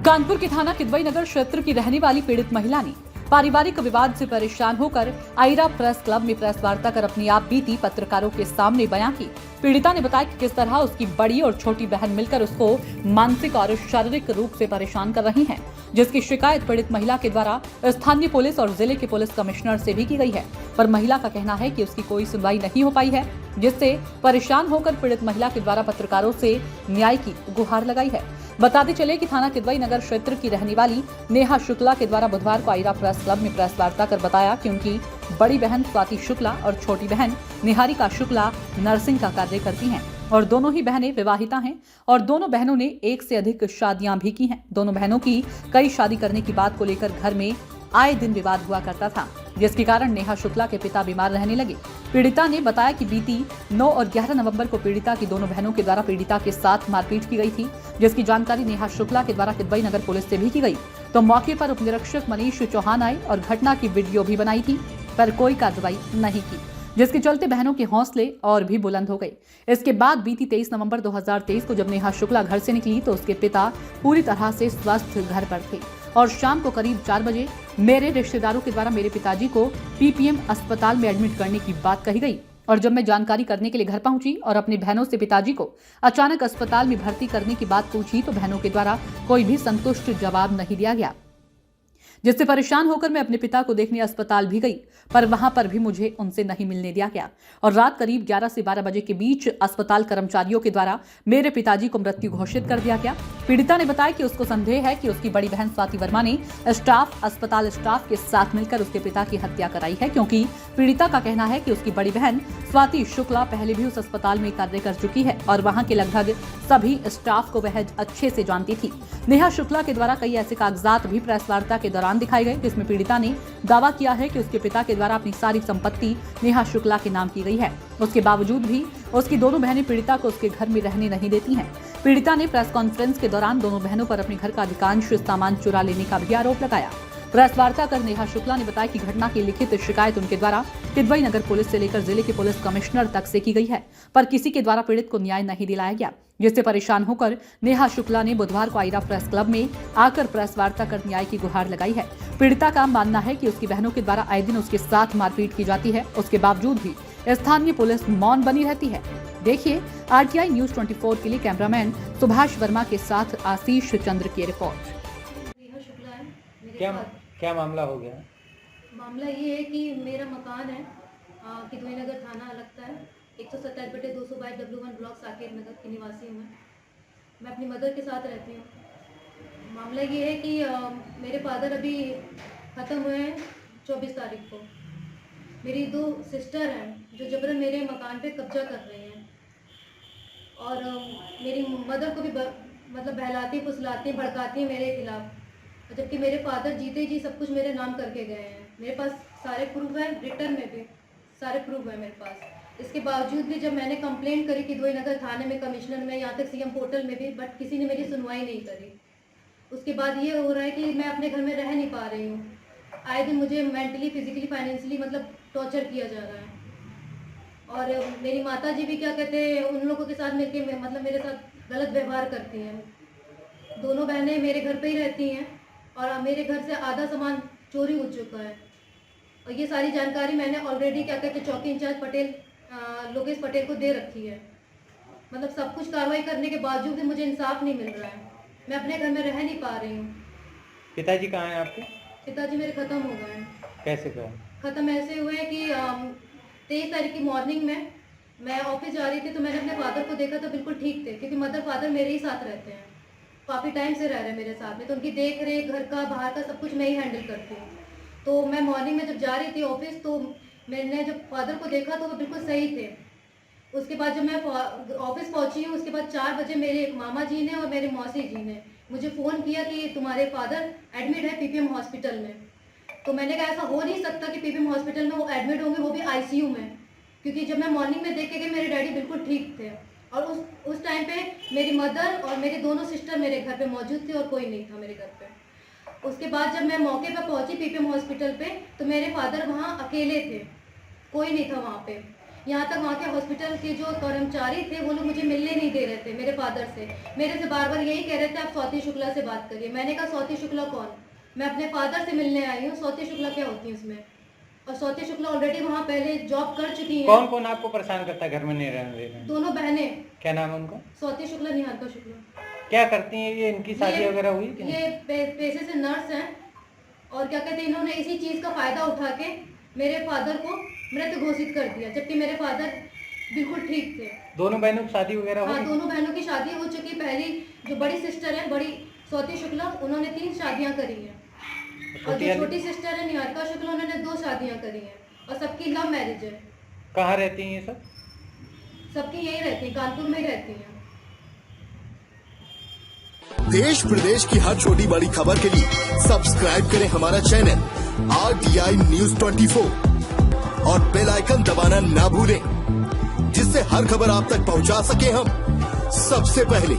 कानपुर के थाना किदवई नगर क्षेत्र की रहने वाली पीड़ित महिला ने पारिवारिक विवाद से परेशान होकर आयरा प्रेस क्लब में प्रेस वार्ता कर अपनी आप बीती पत्रकारों के सामने बयां की। पीड़िता ने बताया कि किस तरह उसकी बड़ी और छोटी बहन मिलकर उसको मानसिक और शारीरिक रूप से परेशान कर रही हैं, जिसकी शिकायत पीड़ित महिला के द्वारा स्थानीय पुलिस और जिले के पुलिस कमिश्नर से भी की गई है। पर महिला का कहना है कि उसकी कोई सुनवाई नहीं हो पाई है, जिससे परेशान होकर पीड़ित महिला के द्वारा पत्रकारों से न्याय की गुहार लगाई है। बताते चले कि थाना किदवई नगर क्षेत्र की रहने वाली नेहा शुक्ला के द्वारा बुधवार को आयरा प्रेस क्लब में प्रेस वार्ता कर बताया कि उनकी बड़ी बहन स्वाति शुक्ला और छोटी बहन निहारिका शुक्ला नर्सिंग का कार्य करती हैं और दोनों ही बहनें विवाहिता हैं और दोनों बहनों ने एक से अधिक शादियां भी की हैं। दोनों बहनों की कई शादी करने की बात को लेकर घर में आए दिन विवाद हुआ करता था, जिसके कारण नेहा शुक्ला के पिता बीमार रहने लगे। पीड़िता ने बताया कि बीती 9 और 11 नवंबर को पीड़िता की दोनों बहनों के द्वारा पीड़िता के साथ मारपीट की गई थी, जिसकी जानकारी नेहा शुक्ला के द्वारा किदवई नगर पुलिस से भी की गई। तो मौके पर उपनिरीक्षक मनीष चौहान आए और घटना की वीडियो भी बनाई थी, पर कोई कार्रवाई नहीं की, जिसके चलते बहनों के हौसले और भी बुलंद हो गए। इसके बाद बीती 23 नवंबर 2023 को जब नेहा शुक्ला घर से निकली तो उसके पिता पूरी तरह से स्वस्थ घर पर थे और शाम को करीब 4 बजे मेरे रिश्तेदारों के द्वारा मेरे पिताजी को पीपीएम अस्पताल में एडमिट करने की बात कही गई। और जब मैं जानकारी करने के लिए घर पहुंची और अपनी बहनों से पिताजी को अचानक अस्पताल में भर्ती करने की बात पूछी तो बहनों के द्वारा कोई भी संतुष्ट जवाब नहीं दिया गया, जिससे परेशान होकर मैं अपने पिता को देखने अस्पताल भी गई, पर वहां पर भी मुझे उनसे नहीं मिलने दिया गया और रात करीब 11 से 12 बजे के बीच अस्पताल कर्मचारियों के द्वारा मेरे पिताजी को मृत्यु घोषित कर दिया गया। पीड़िता ने बताया कि उसको संदेह है कि उसकी बड़ी बहन स्वाति वर्मा ने अस्पताल स्टाफ के साथ मिलकर उसके पिता की हत्या कराई है, क्योंकि पीड़िता का कहना है कि उसकी बड़ी बहन स्वाति शुक्ला पहले भी उस अस्पताल में कार्य कर चुकी है और वहां के लगभग सभी स्टाफ को वह अच्छे से जानती थी। नेहा शुक्ला के द्वारा कई ऐसे कागजात भी प्रेस वार्ता के दौरान दिखाए गए, जिसमें पीड़िता ने दावा किया है कि उसके पिता के द्वारा अपनी सारी संपत्ति नेहा शुक्ला के नाम की गई है। उसके बावजूद भी उसकी दोनों बहनें पीड़िता को उसके घर में रहने नहीं देती हैं। पीड़िता ने प्रेस कॉन्फ्रेंस के दौरान दोनों बहनों पर अपने घर का अधिकांश सामान चुरा लेने का भी आरोप लगाया। प्रेस वार्ता कर नेहा शुक्ला ने बताया कि घटना की लिखित शिकायत उनके द्वारा किदवई नगर पुलिस से लेकर जिले के पुलिस कमिश्नर तक से की गई है, पर किसी के द्वारा पीड़ित को न्याय नहीं दिलाया गया, जिससे परेशान होकर नेहा शुक्ला ने बुधवार को आयरा प्रेस क्लब में आकर प्रेस वार्ता कर न्याय की गुहार लगाई है। पीड़िता का मानना है कि उसकी बहनों के द्वारा आए दिन उसके साथ मारपीट की जाती है, उसके बावजूद भी स्थानीय पुलिस मौन बनी रहती है। देखिए RTI न्यूज 24 के लिए कैमरामैन सुभाष वर्मा के साथ आशीष चंद्र की रिपोर्ट। क्या मामला हो गया? मामला ये है कि मेरा मकान है किदवई नगर थाना लगता है 127/222 W1 ब्लॉक साकेत नगर की निवासी हूँ मैं अपनी मदर के साथ रहती हूँ। मामला ये है कि मेरे फादर अभी ख़त्म हुए हैं 24 तारीख को। मेरी 2 सिस्टर हैं जो जबरन मेरे मकान पे कब्जा कर रही हैं और मेरी मदर को भी मतलब बहलाती फुसलाती भड़काती हैं मेरे खिलाफ, जबकि मेरे फादर जीते जी सब कुछ मेरे नाम करके गए हैं। मेरे पास सारे प्रूफ हैं, रिटर्न में भी सारे प्रूफ हैं मेरे पास। इसके बावजूद भी जब मैंने कंप्लेंट करी किदवई नगर थाने में, कमिश्नर में, यहाँ तक CM पोर्टल में भी, बट किसी ने मेरी सुनवाई नहीं करी। उसके बाद ये हो रहा है कि मैं अपने घर में रह नहीं पा रही हूँ। आए दिन मुझे मेंटली, फिजिकली, फाइनेंशियली मतलब टॉर्चर किया जा रहा है और मेरी माता जी भी क्या कहते हैं उन लोगों के साथ मिलकर मतलब मेरे साथ गलत व्यवहार करती हैं। दोनों बहनें मेरे घर पे ही रहती हैं और मेरे घर से आधा सामान चोरी हो चुका है और ये सारी जानकारी मैंने ऑलरेडी क्या कहते हैं चौकी इंचार्ज पटेल लोकेश पटेल को दे रखी है। मतलब सब कुछ कार्रवाई करने के बावजूद भी मुझे इंसाफ नहीं मिल रहा है। मैं अपने घर में रह नहीं पा रही हूँ। पिताजी कहाँ हैं आपके? पिताजी मेरे ख़त्म हो गए हैं। कैसे गए? ख़त्म ऐसे हुए कि 23 तारीख की मॉर्निंग में मैं ऑफिस जा रही थी तो मैंने अपने फादर को देखा तो बिल्कुल ठीक थे, क्योंकि मदर फादर मेरे ही साथ रहते हैं, काफ़ी टाइम से रह रहे हैं मेरे साथ में, तो उनकी देख रेख, घर का, बाहर का सब कुछ मैं ही हैंडल करती हूँ। तो मैं मॉर्निंग में जब जा रही थी ऑफिस तो मैंने जब फादर को देखा तो वो बिल्कुल सही थे। उसके बाद जब मैं ऑफिस पहुँची हूँ उसके बाद 4 बजे मेरे मामा जी ने और मेरे मौसी जी ने मुझे फ़ोन किया कि तुम्हारे फादर एडमिट है PPM हॉस्पिटल में। तो मैंने कहा ऐसा हो नहीं सकता कि PPM हॉस्पिटल में वो एडमिट होंगे, वो भी ICU में, क्योंकि जब मैं मॉर्निंग में देख के गई मेरे डैडी बिल्कुल ठीक थे और उस टाइम पे मेरी मदर और मेरी दोनों सिस्टर मेरे घर पे मौजूद थी और कोई नहीं था मेरे घर पे। उसके बाद जब मैं मौके पर पहुंची PPM हॉस्पिटल पे तो मेरे फादर वहाँ अकेले थे, कोई नहीं था वहाँ पे। यहाँ तक वहाँ के हॉस्पिटल के जो कर्मचारी थे वो लोग मुझे मिलने नहीं दे रहे थे मेरे फादर से। मेरे से बार बार यही कह रहे थे आप स्वाति शुक्ला से बात करिए। मैंने कहा स्वाति शुक्ला कौन? मैं अपने फादर से मिलने आई हूँ, स्वाति शुक्ला क्या होती है उसमें? और स्वाति शुक्ला ऑलरेडी वहाँ पहले जॉब कर चुकी है। कौन कौन आपको परेशान करता है घर में नहीं रहने दे रहे हैं? दोनों बहनें। क्या नाम है उनका? स्वाति शुक्ला, निहारिका शुक्ला। क्या करती हैं ये? इनकी शादी वगैरह हुई कि नहीं? ये पेशे से नर्स हैं और क्या कहते हैं, इन्होंने इसी चीज़ का फायदा उठा के मेरे फादर को मृत घोषित कर दिया, जबकि मेरे फादर बिल्कुल ठीक थे। दोनों बहनों की शादी वगैरह हाँ, हुई? दोनों बहनों की शादी हो चुकी। पहली जो बड़ी सिस्टर है, बड़ी स्वाति शुक्ला, उन्होंने 3 शादियां करी हैं। और जो छोटी सिस्टर है निहारिका शुक्ला, उन्होंने 2 शादियां करी हैं और सबकी लव मैरिज है। कहाँ रहती हैं ये सब? सबकी यही रहती है, कानपुर में ही रहती हैं। देश प्रदेश की हर छोटी बड़ी खबर के लिए सब्सक्राइब करें हमारा चैनल RTI News 24 और बेल आइकन दबाना ना भूलें, जिससे हर खबर आप तक पहुंचा सके हम सबसे पहले।